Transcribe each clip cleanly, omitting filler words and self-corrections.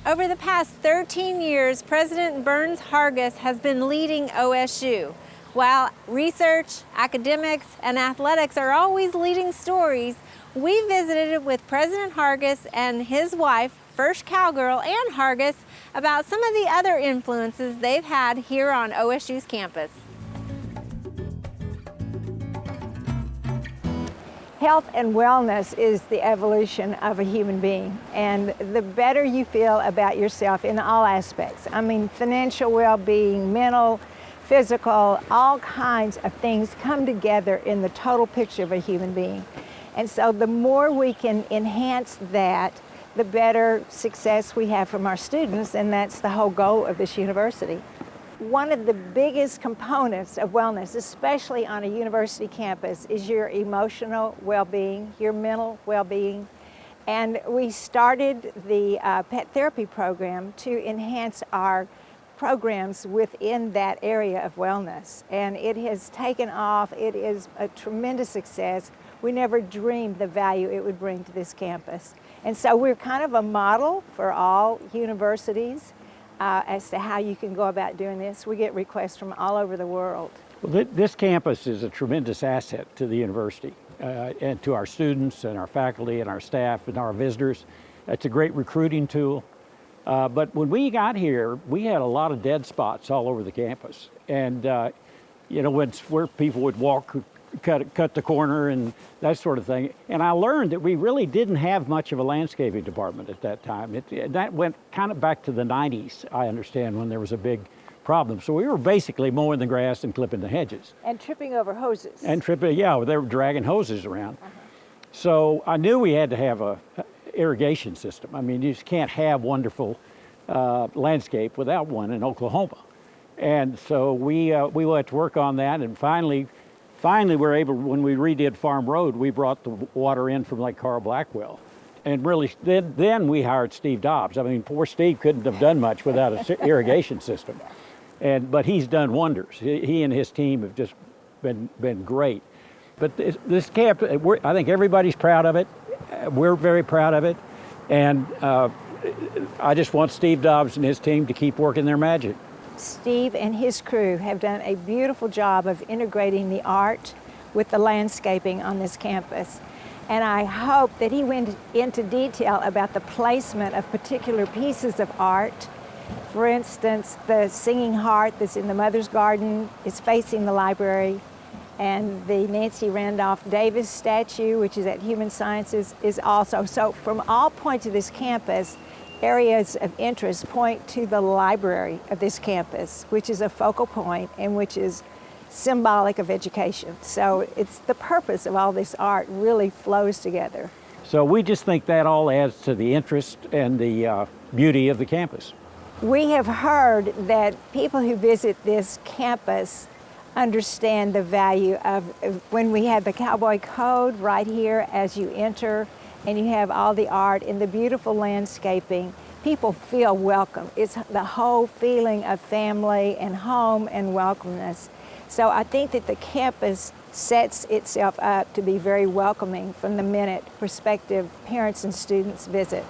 Over the past 13 years, President Burns Hargis has been leading OSU. While research, academics, and athletics are always leading stories, we visited with President Hargis and his wife, First Cowgirl and Hargis, about some of the other influences they've had here on OSU's campus. Health and wellness is the evolution of a human being, and the better you feel about yourself in all aspects. I mean, financial well-being, mental, physical, all kinds of things come together in the total picture of a human being. And so the more we can enhance that, the better success we have from our students, and that's the whole goal of this university. One of the biggest components of wellness, especially on a university campus, is your emotional well-being, your mental well-being. And we started the pet therapy program to enhance our programs within that area of wellness. And it has taken off. It is a tremendous success. We never dreamed the value it would bring to this campus. And so we're kind of a model for all universities as to how you can go about doing this. We get requests from all over the world. Well, this campus is a tremendous asset to the university and to our students and our faculty and our staff and our visitors. It's a great recruiting tool. But when we got here, we had a lot of dead spots all over the campus. And, you know, where people would walk, cut the corner and that sort of thing. And I learned that we really didn't have much of a landscaping department at that time. That went kind of back to the 90s, I understand, when there was a big problem. So we were basically mowing the grass and clipping the hedges. And tripping over hoses. And tripping, yeah, they were dragging hoses around. So I knew we had to have a irrigation system. I mean, you just can't have wonderful landscape without one in Oklahoma. And so we went to work on that, and finally we're able, when we redid Farm Road, we brought the water in from Lake Carl Blackwell. And really, then we hired Steve Dobbs. I mean, poor Steve couldn't have done much without an irrigation system. But he's done wonders. He and his team have just been great. But this camp, I think everybody's proud of it. We're very proud of it. And I just want Steve Dobbs and his team to keep working their magic. Steve and his crew have done a beautiful job of integrating the art with the landscaping on this campus. And I hope that he went into detail about the placement of particular pieces of art. For instance, the singing heart that's in the Mother's Garden is facing the library, and the Nancy Randolph Davis statue, which is at Human Sciences, is also. So from all points of this campus, areas of interest point to the library of this campus, which is a focal point and which is symbolic of education. So it's the purpose of all this art really flows together. So we just think that all adds to the interest and the beauty of the campus. We have heard that people who visit this campus understand the value of when we have the cowboy code right here as you enter, and you have all the art and the beautiful landscaping. People feel welcome. It's the whole feeling of family and home and welcomeness. So I think that the campus sets itself up to be very welcoming from the minute prospective parents and students visit.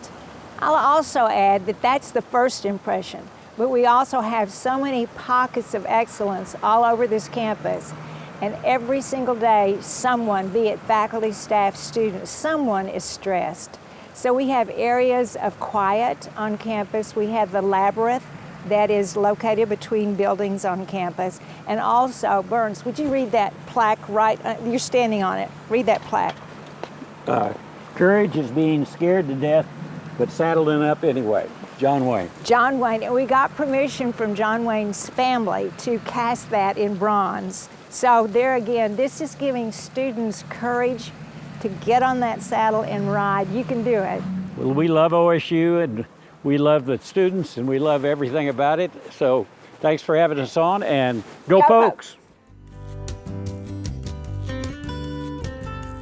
I'll also add that that's the first impression, but we also have so many pockets of excellence all over this campus. And every single day, someone, be it faculty, staff, students, someone is stressed. So we have areas of quiet on campus. We have the labyrinth that is located between buildings on campus. And also, Burns, would you read that plaque right? You're standing on it. Read that plaque. Courage is being scared to death, but saddling up anyway. John Wayne. John Wayne, and we got permission from John Wayne's family to cast that in bronze. So there again, this is giving students courage to get on that saddle and ride. You can do it. Well, we love OSU, and we love the students, and we love everything about it. So thanks for having us on, and go Pokes!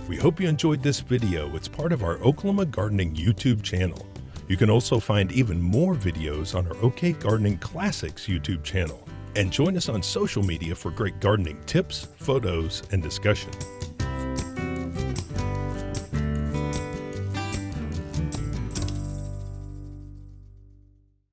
We hope you enjoyed this video. It's part of our Oklahoma Gardening YouTube channel. You can also find even more videos on our OK Gardening Classics YouTube channel. And join us on social media for great gardening tips, photos, and discussion.